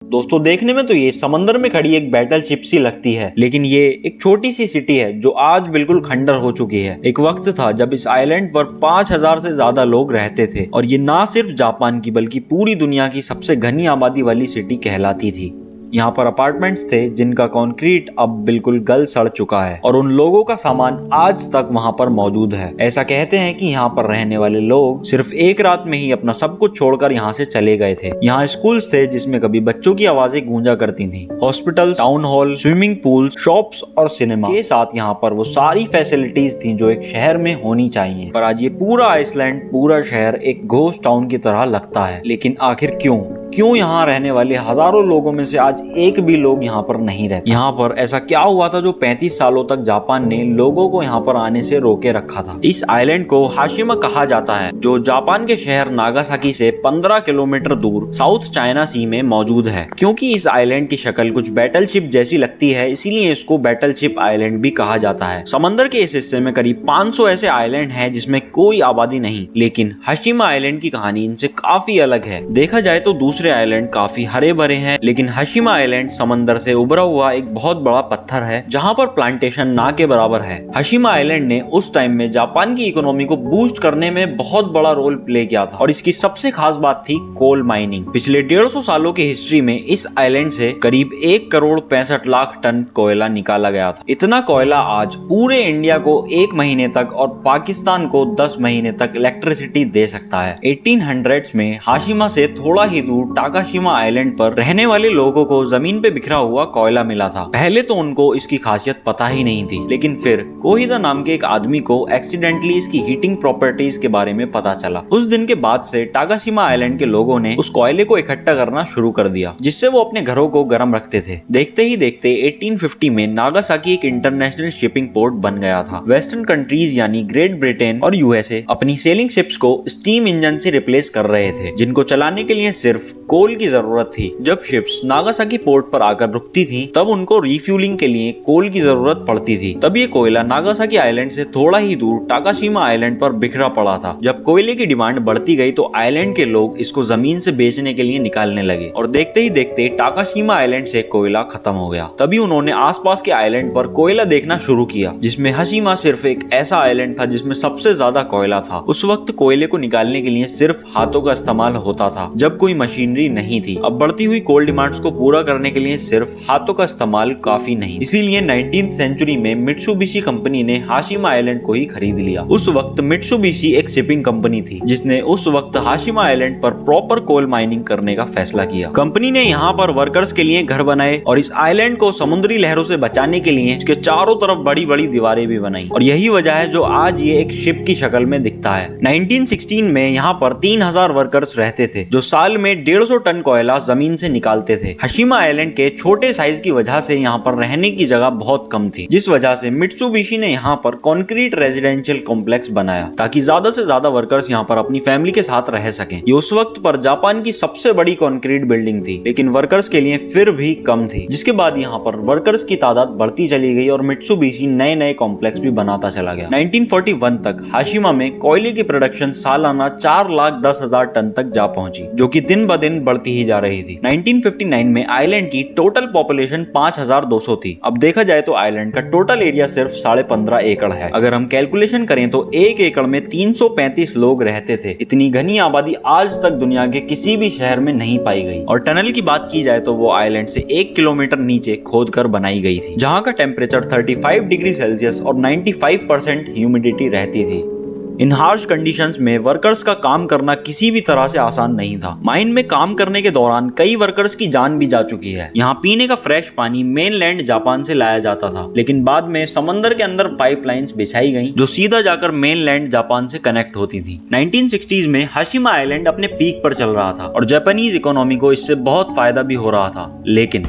दोस्तों देखने में तो ये समंदर में खड़ी एक बैटल शिप सी लगती है, लेकिन ये एक छोटी सी सिटी है जो आज बिल्कुल खंडर हो चुकी है। एक वक्त था जब इस आइलैंड पर 5000 से ज्यादा लोग रहते थे और ये ना सिर्फ जापान की बल्कि पूरी दुनिया की सबसे घनी आबादी वाली सिटी कहलाती थी। यहाँ पर अपार्टमेंट्स थे जिनका कंक्रीट अब बिल्कुल गल सड़ चुका है और उन लोगों का सामान आज तक वहाँ पर मौजूद है। ऐसा कहते हैं कि यहाँ पर रहने वाले लोग सिर्फ एक रात में ही अपना सब कुछ छोड़कर यहाँ से चले गए थे। यहाँ स्कूल्स थे जिसमें कभी बच्चों की आवाजें गूंजा करती थी, hospital, town hall, swimming pool, shops और सिनेमा के साथ यहाँ पर वो सारी फैसिलिटीज थी जो एक शहर में होनी चाहिए। पर आज ये पूरा आइसलैंड, पूरा शहर एक घोस्ट टाउन की तरह लगता है। लेकिन आखिर क्यों यहाँ रहने वाले हजारों लोगों में से आज एक भी लोग यहाँ पर नहीं रहते? यहाँ पर ऐसा क्या हुआ था जो 35 सालों तक जापान ने लोगों को यहाँ पर आने से रोके रखा था? इस आइलैंड को हाशिमा कहा जाता है, जो जापान के शहर नागासाकी से 15 किलोमीटर दूर साउथ चाइना सी में मौजूद है। क्योंकि इस आइलैंड की शक्ल कुछ बैटल शिप जैसी लगती है, इसीलिए इसको बैटल शिप आइलैंड भी कहा जाता है। समंदर के इस हिस्से में करीब 500 ऐसे आइलैंड हैं जिसमें कोई आबादी नहीं, लेकिन हाशिमा आइलैंड की कहानी इनसे काफी अलग है। देखा जाए तो दूसरे आइलैंड काफी हरे भरे हैं, लेकिन हाशिमा आइलैंड समंदर से उभरा हुआ एक बहुत बड़ा पत्थर है जहां पर प्लांटेशन ना के बराबर है। हाशिमा आइलैंड ने उस टाइम में जापान की इकोनॉमी को बूस्ट करने में बहुत बड़ा रोल प्ले किया था और इसकी सबसे खास बात थी कोल माइनिंग। पिछले 150 सालों की हिस्ट्री में इस आइलैंड से करीब 1 करोड़ 65 लाख टन कोयला निकाला गया था। इतना कोयला आज पूरे इंडिया को 1 महीने तक और पाकिस्तान को 10 महीने तक इलेक्ट्रिसिटी दे सकता है। 1800s में हाशिमा से थोड़ा ही दूर टाकाशिमा आइलैंड पर रहने वाले लोगों को जमीन पे बिखरा हुआ कोयला मिला था। पहले तो उनको इसकी खासियत पता ही नहीं थी, लेकिन फिर कोहिदा नाम के एक आदमी को एक्सीडेंटली इसकी हीटिंग प्रॉपर्टीज के बारे में पता चला। उस दिन के बाद से टाकाशिमा आइलैंड के लोगों ने उस कोयले को इकट्ठा करना शुरू कर दिया, जिससे वो अपने घरों को गर्म रखते थे। देखते ही देखते 1850 में नागासाकी एक इंटरनेशनल शिपिंग पोर्ट बन गया था। वेस्टर्न कंट्रीज यानी ग्रेट ब्रिटेन और यूएसए अपनी सेलिंग शिप्स को स्टीम इंजन से रिप्लेस कर रहे थे, जिनको चलाने के लिए सिर्फ कोल की जरूरत थी। जब शिप्स नागासाकी पोर्ट पर आकर रुकती थी तब उनको रिफ्यूलिंग के लिए कोल की जरूरत पड़ती थी। तब ये कोयला नागासाकी आइलैंड से थोड़ा ही दूर टाकाशिमा आइलैंड पर बिखरा पड़ा था। जब कोयले की डिमांड बढ़ती गई तो आइलैंड के लोग इसको जमीन से बेचने के लिए निकालने लगे और देखते ही देखते टाकाशिमा आइलैंड से कोयला खत्म हो गया। तभी उन्होंने आसपास के आइलैंड पर कोयला देखना शुरू किया, जिसमें हाशिमा सिर्फ एक ऐसा आइलैंड था जिसमें सबसे ज्यादा कोयला था। उस वक्त कोयले को निकालने के लिए सिर्फ हाथों का इस्तेमाल होता था, जब कोई मशीनरी नहीं थी। अब बढ़ती हुई कोल डिमांड्स को पूरा करने के लिए सिर्फ हाथों का इस्तेमाल काफी नहीं, इसीलिए 19th सेंचुरी में मित्सुबिशी कंपनी ने हाशिमा आइलैंड को ही खरीद लिया। उस वक्त मित्सुबिशी एक शिपिंग कंपनी थी जिसने उस वक्त हाशिमा आइलैंड पर प्रॉपर कोल माइनिंग करने का फैसला किया। कंपनी ने यहाँ पर वर्कर्स के लिए घर बनाए और इस आइलैंड को समुद्री लहरों से बचाने के लिए इसके चारों तरफ बड़ी बड़ी दीवारें भी बनाई और यही वजह है जो आज ये एक शिप की शक्ल में दिखता है। 1916 में यहाँ पर 3000 वर्कर्स रहते थे जो साल में 150 टन कोयला जमीन से निकालते थे। हाशिमा आइलैंड के छोटे साइज की वजह से यहाँ पर रहने की जगह बहुत कम थी, जिस वजह से मित्सुबिशी ने यहाँ पर कंक्रीट रेजिडेंशियल कॉम्प्लेक्स बनाया ताकि ज्यादा से ज्यादा वर्कर्स यहाँ पर अपनी फैमिली के साथ रह सकें। ये उस वक्त पर जापान की सबसे बड़ी कंक्रीट बिल्डिंग थी, लेकिन वर्कर्स के लिए फिर भी कम थी। जिसके बाद यहाँ पर वर्कर्स की तादाद बढ़ती चली गई और मित्सुबिशी नए नए कॉम्प्लेक्स भी बनाता चला गया। 1941 तक हाशिमा में कोयले की प्रोडक्शन सालाना 4,10,000 टन तक जा पहुंची, जो कि दिन ब दिन बढ़ती ही जा रही थी। 1959 में आइलैंड की टोटल पॉपुलेशन 5,200 थी। अब देखा जाए तो आइलैंड का टोटल एरिया सिर्फ 15.5 एकड़ है। अगर हम कैलकुलेशन करें तो 1 एकड़ में 335 लोग रहते थे। इतनी घनी आबादी आज तक दुनिया के किसी भी शहर में नहीं पाई गई। और टनल की बात की जाए तो वो आइलैंड से 1 किलोमीटर नीचे खोद कर बनाई गई थी, जहाँ का टेम्परेचर 35 डिग्री सेल्सियस और 95% ह्यूमिडिटी रहती थी। इन हार्श कंडीशंस में वर्कर्स का काम करना किसी भी तरह से आसान नहीं था। माइन में काम करने के दौरान कई वर्कर्स की जान भी जा चुकी है। यहाँ पीने का फ्रेश पानी मेनलैंड जापान से लाया जाता था, लेकिन बाद में समंदर के अंदर पाइपलाइंस बिछाई गई जो सीधा जाकर मेनलैंड जापान से कनेक्ट होती थी। 1960s में हाशिमा आइलैंड अपने पीक पर चल रहा था और जापानीज इकोनॉमी को इससे बहुत फायदा भी हो रहा था, लेकिन